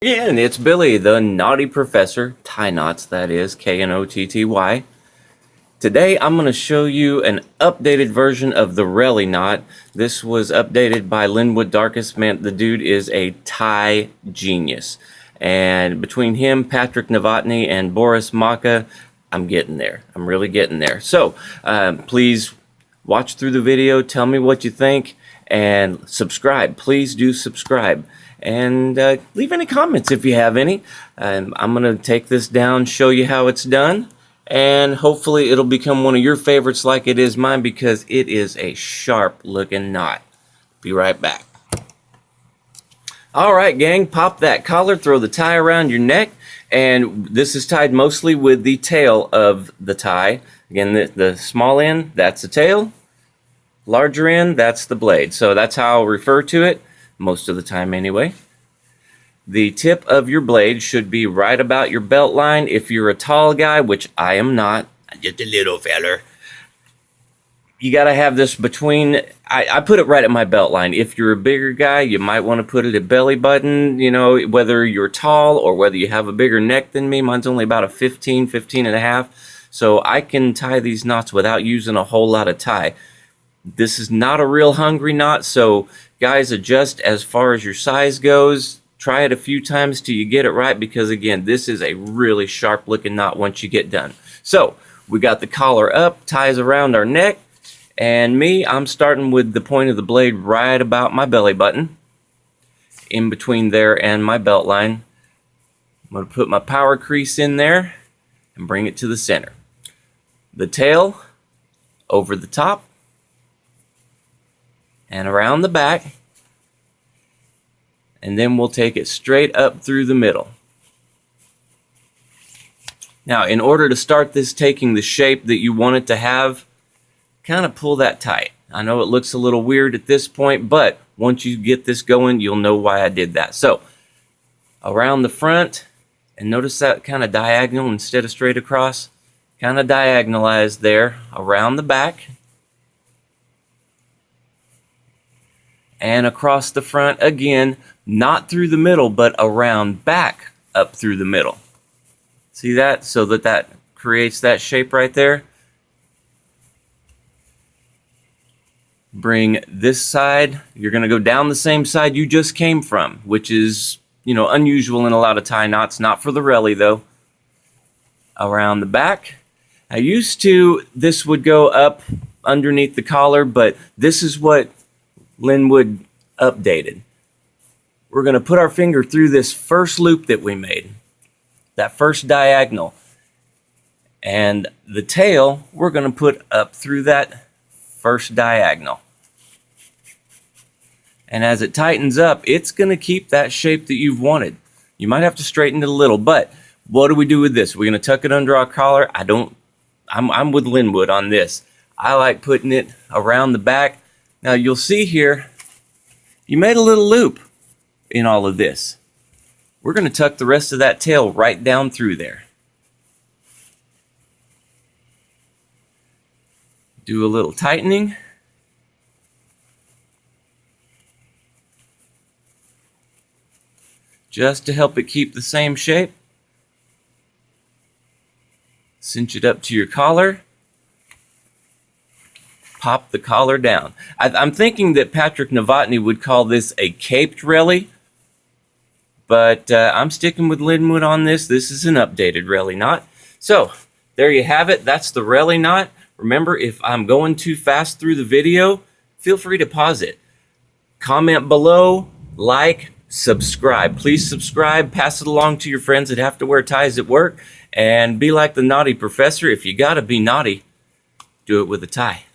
Yeah, and it's Billy, the naughty professor, tie knots, that is, Knotty. Today I'm going to show you an updated version of the Rellie knot. This was updated by Linwood Darkis. Man, the dude is a tie genius. And between him, Patrick Novotny, and Boris Maka, I'm getting there. I'm really getting there. So please watch through the video, tell me what you think, and subscribe. Please do subscribe. And leave any comments if you have any. I'm going to take this down, show you how it's done, and hopefully it'll become one of your favorites like it is mine, because it is a sharp looking knot. Be right back. Alright gang, pop that collar, throw the tie around your neck, and this is tied mostly with the tail of the tie. Again, the small end, that's the tail. Larger end, that's the blade. So that's how I'll refer to it, most of the time anyway. The tip of your blade should be right about your belt line. If you're a tall guy, which I am not, I'm just a little feller, you got to have this between, I put it right at my belt line. If you're a bigger guy, you might want to put it at belly button, you know, whether you're tall or whether you have a bigger neck than me. Mine's only about a 15 and a half. So I can tie these knots without using a whole lot of tie. This is not a real hungry knot, so guys, adjust as far as your size goes. Try it a few times till you get it right, because again, this is a really sharp looking knot once you get done. So we got the collar up, ties around our neck, and I'm starting with the point of the blade right about my belly button, in between there and my belt line. I'm going to put my power crease in there and bring it to the center. The tail over the top and around the back, and then we'll take it straight up through the middle. Now, in order to start this taking the shape that you want it to have, kind of pull that tight. I know it looks a little weird at this point, but once you get this going, you'll know why I did that. So, around the front, and notice that kind of diagonal instead of straight across, kind of diagonalized there, around the back, and across the front again, not through the middle, but around back up through the middle. See that? So that creates that shape right there. Bring this side, you're going to go down the same side you just came from, which is, you know, unusual in a lot of tie knots, not for the Rellie though. Around the back. I used to, this would go up underneath the collar, but this is what Linwood updated. We're going to put our finger through this first loop that we made, that first diagonal, and the tail we're going to put up through that first diagonal. And as it tightens up, it's going to keep that shape that you've wanted. You might have to straighten it a little, but what do we do with this? We're going to tuck it under our collar. I'm with Linwood on this. I like putting it around the back. Now you'll see here, you made a little loop in all of this. We're going to tuck the rest of that tail right down through there. Do a little tightening. Just to help it keep the same shape. Cinch it up to your collar. Pop the collar down. I'm thinking that Patrick Novotny would call this a caped Rellie, but I'm sticking with Linwood on this. This is an updated Rellie knot. So there you have it. That's the Rellie knot. Remember, if I'm going too fast through the video, feel free to pause it. Comment below, like, subscribe. Please subscribe, pass it along to your friends that have to wear ties at work, and be like the naughty professor. If you gotta be naughty, do it with a tie.